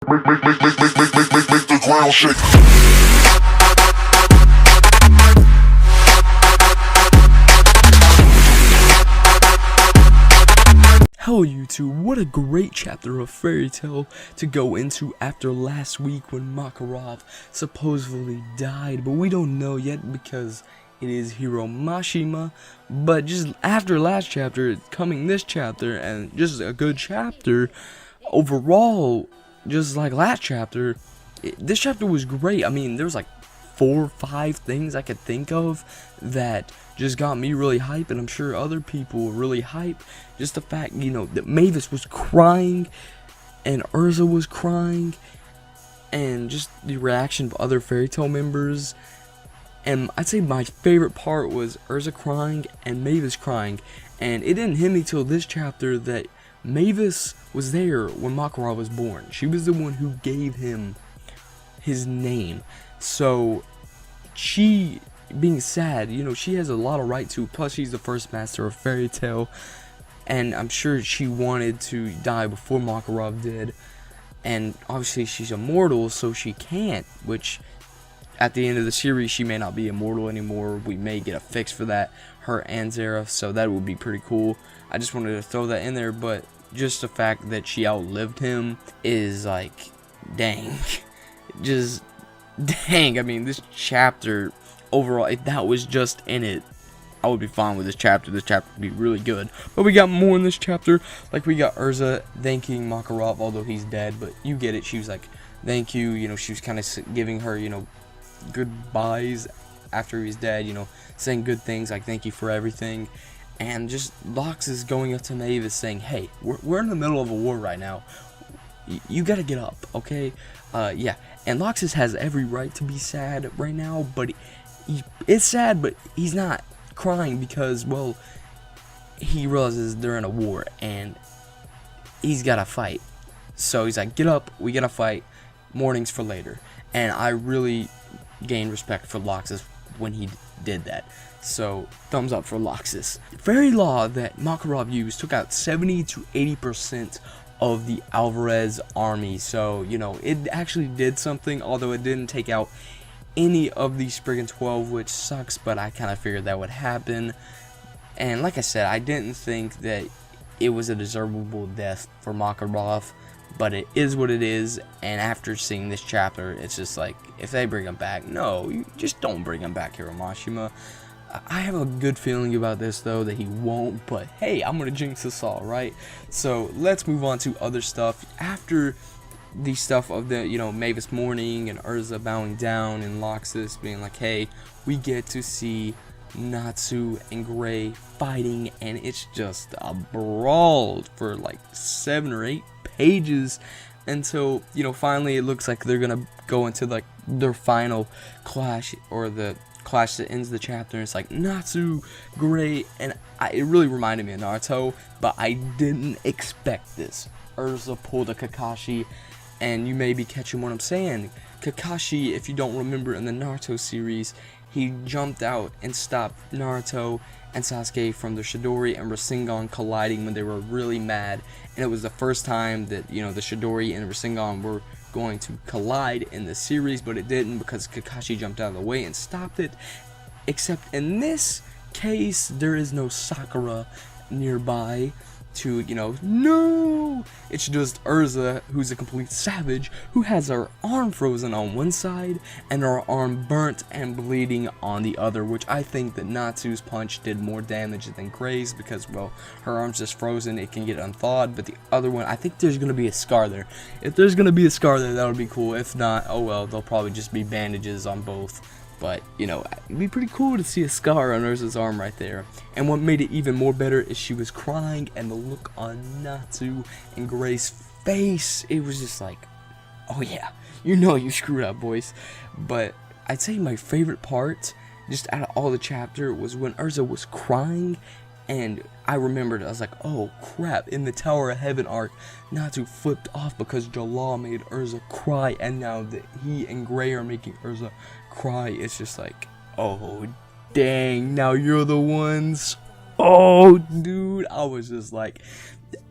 Make the ground shake. Hello YouTube, what a great chapter of Fairy Tail to go into after last week when Makarov supposedly died, but we don't know yet because it is Hiro Mashima. But just after last chapter, coming this chapter, and just a good chapter overall, just like last chapter, this chapter was great. I mean, there was like 4 or 5 things I could think of that just got me really hype, and I'm sure other people were really hype. Just the fact, that Mavis was crying and Erza was crying, and just the reaction of other Fairy Tail members. And I'd say my favorite part was Erza crying and Mavis crying, and it didn't hit me till this chapter that Mavis was there when Makarov was born. She was the one who gave him his name. So she being sad, she has a lot of right to. Plus, she's the first master of Fairy Tail, and I'm sure she wanted to die before Makarov did. And obviously, she's immortal, so she can't. Which, at the end of the series, she may not be immortal anymore. We may get a fix for that, her and Zera. So that would be pretty cool. I just wanted to throw that in there, but just the fact that she outlived him is like, dang, just dang. I mean, this chapter overall, if that was just in it, I would be fine with this chapter. This chapter would be really good. But we got more in this chapter. Like, we got Erza thanking Makarov, although he's dead. But you get it. She was like, thank you. She was kind of giving her, goodbyes after he's dead. Saying good things like thank you for everything. And just Lox is going up to Mavis saying, hey, we're in the middle of a war right now. You gotta get up, okay? Yeah. And Loxus has every right to be sad right now, but it's sad, but he's not crying because, well, he realizes they're in a war and he's gotta fight. So he's like, get up, we gotta fight, morning's for later. And I really gained respect for Loxus when he did that. So, thumbs up for Loxus. Fairy Law that Makarov used took out 70 to 80% of the Alvarez army. So, it actually did something, although it didn't take out any of the Spriggan 12, which sucks, but I kind of figured that would happen. And like I said, I didn't think that it was a deservable death for Makarov, but it is what it is. And after seeing this chapter, it's just like, if they bring him back, no, you just don't bring him back, Hiro Mashima. I have a good feeling about this, though, that he won't, but hey, I'm gonna jinx us all, right? So let's move on to other stuff. After the stuff of the, Mavis mourning and Erza bowing down and Loxus being like, hey, we get to see Natsu and Gray fighting, and it's just a brawl for like 7 or 8 pages until, finally it looks like they're gonna go into like their final clash, or the clash that ends the chapter. And it's like Natsu, Gray, and it really reminded me of Naruto, but I didn't expect this. Erza pulled a Kakashi, and you may be catching what I'm saying. Kakashi, if you don't remember in the Naruto series, he jumped out and stopped Naruto and Sasuke from their Chidori and Rasengan colliding when they were really mad. And it was the first time that, the Chidori and Rasengan were going to collide in the series, but it didn't because Kakashi jumped out of the way and stopped it. Except in this case, there is no Sakura nearby to, no! It's just Erza, who's a complete savage, who has her arm frozen on one side and her arm burnt and bleeding on the other, which I think that Natsu's punch did more damage than Gray's because, well, her arm's just frozen, it can get unthawed, but the other one, I think there's going to be a scar there. If there's going to be a scar there, that would be cool. If not, oh well, they'll probably just be bandages on both. But, it'd be pretty cool to see a scar on Erza's arm right there. And what made it even more better is she was crying, and the look on Natsu and Gray's face, it was just like, oh yeah, you screwed up, boys. But I'd say my favorite part, just out of all the chapter, was when Erza was crying. And I remembered, I was like, oh crap, in the Tower of Heaven arc, Natsu flipped off because Jalal made Erza cry, and now that he and Gray are making Erza cry, it's just like, oh dang, now you're the ones. Oh dude, I was just like,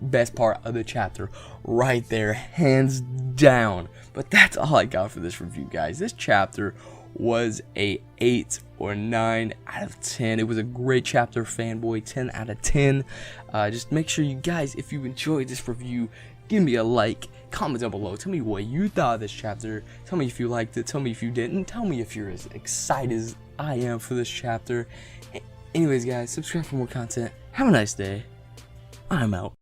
best part of the chapter right there, hands down. But that's all I got for this review, guys. This chapter was a 8 or 9 out of 10. It was a great chapter, fanboy. 10 out of 10. Just make sure you guys, if you enjoyed this review, give me a like, comment down below, tell me what you thought of this chapter, tell me if you liked it, tell me if you didn't, tell me if you're as excited as I am for this chapter. Anyways, guys, subscribe for more content. Have a nice day. I'm out.